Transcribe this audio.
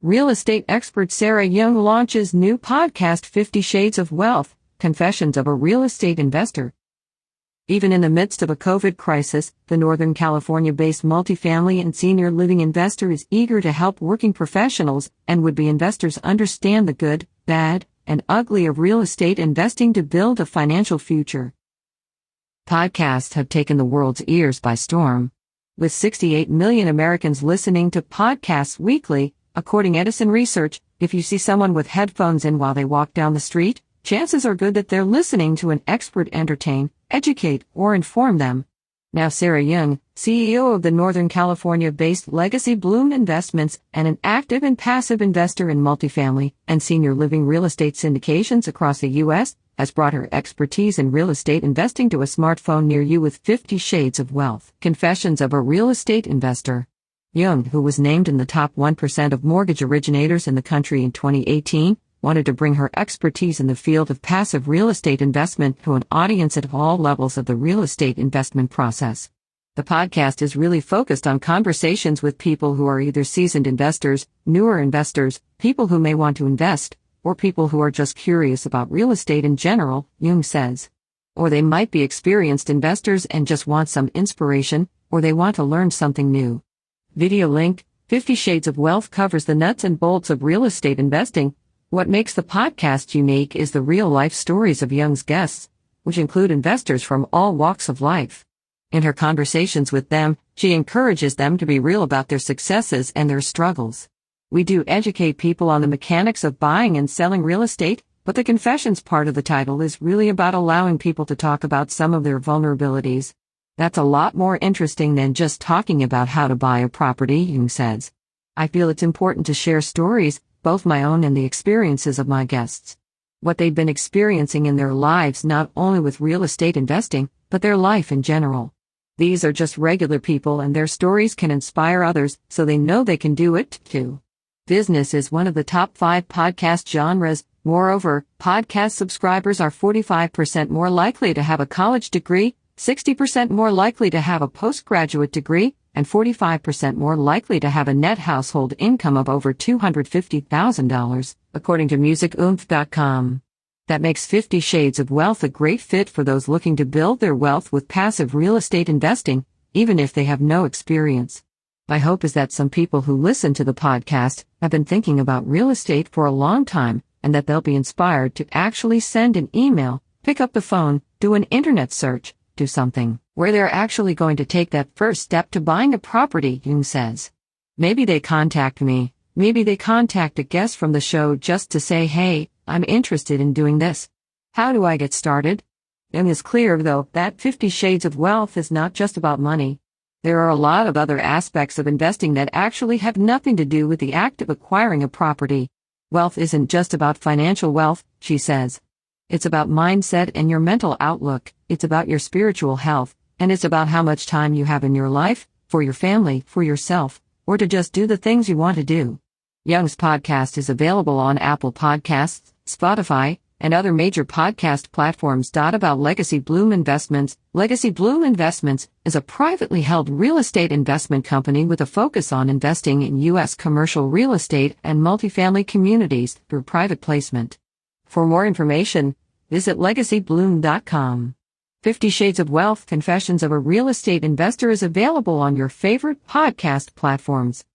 Real estate expert Sara Jung launches new podcast 50 Shades of Wealth, Confessions of a Real Estate Investor. Even in the midst of a COVID crisis, the Northern California-based multifamily and senior living investor is eager to help working professionals and would-be investors understand the good, bad, and ugly of real estate investing to build a financial future. Podcasts have taken the world's ears by storm. With 68 million Americans listening to podcasts weekly, according to Edison Research, if you see someone with headphones in while they walk down the street, chances are good that they're listening to an expert entertain, educate, or inform them. Now Sara Jung, CEO of the Northern California-based Legacy Bloom Investments and an active and passive investor in multifamily and senior living real estate syndications across the U.S., has brought her expertise in real estate investing to a smartphone near you with 50 Shades of Wealth, Confessions of a Real Estate Investor. Jung, who was named in the top 1% of mortgage originators in the country in 2018, wanted to bring her expertise in the field of passive real estate investment to an audience at all levels of the real estate investment process. The podcast is really focused on conversations with people who are either seasoned investors, newer investors, people who may want to invest, or people who are just curious about real estate in general, Jung says. Or they might be experienced investors and just want some inspiration, or they want to learn something new. Video link, 50 Shades of Wealth covers the nuts and bolts of real estate investing. What makes the podcast unique is the real-life stories of Jung's guests, which include investors from all walks of life. In her conversations with them, she encourages them to be real about their successes and their struggles. We do educate people on the mechanics of buying and selling real estate, but the confessions part of the title is really about allowing people to talk about some of their vulnerabilities. That's a lot more interesting than just talking about how to buy a property, Jung says. I feel it's important to share stories, both my own and the experiences of my guests. What they've been experiencing in their lives not only with real estate investing, but their life in general. These are just regular people and their stories can inspire others so they know they can do it too. Business is one of the top 5 podcast genres. Moreover, podcast subscribers are 45% more likely to have a college degree, 60% more likely to have a postgraduate degree, and 45% more likely to have a net household income of over $250,000, according to MusicOomph.com. That makes 50 Shades of Wealth a great fit for those looking to build their wealth with passive real estate investing, even if they have no experience. My hope is that some people who listen to the podcast have been thinking about real estate for a long time, and that they'll be inspired to actually send an email, pick up the phone, do an internet search, do something where they're actually going to take that first step to buying a property, Jung says. Maybe they contact me, maybe they contact a guest from the show just to say, hey, I'm interested in doing this. How do I get started? Jung is clear, though, that 50 Shades of Wealth is not just about money. There are a lot of other aspects of investing that actually have nothing to do with the act of acquiring a property. Wealth isn't just about financial wealth, she says. It's about mindset and your mental outlook, it's about your spiritual health, and it's about how much time you have in your life, for your family, for yourself, or to just do the things you want to do. Jung's podcast is available on Apple Podcasts, Spotify, and other major podcast platforms. About Legacy Bloom Investments. Legacy Bloom Investments is a privately held real estate investment company with a focus on investing in U.S. commercial real estate and multifamily communities through private placement. For more information, visit legacybloom.com. 50 Shades of Wealth, Confessions of a Real Estate Investor is available on your favorite podcast platforms.